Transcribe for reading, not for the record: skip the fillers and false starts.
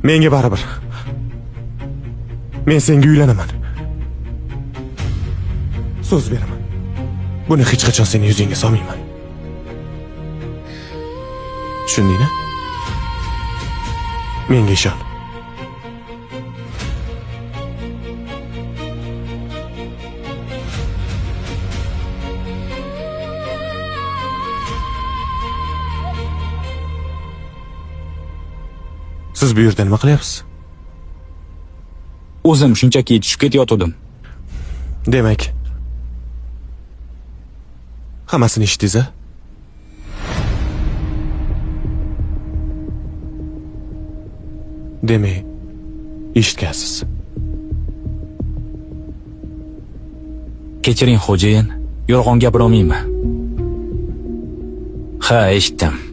Menga baribir. Men senga uylanaman. So'z beraman. Buni hech qachon seni yuzingga solmayman. Tushundingmi? Menga ishon. Siz bu yerda nima qilyapsiz? O'zim shunchaki tushib ketayotgandim. Demak, hammasini eshitdingiz-a? Demak, eshitgansiz. Kechiring xo'jayin, yolg'on gapira olmayman. Ha, eshitdim.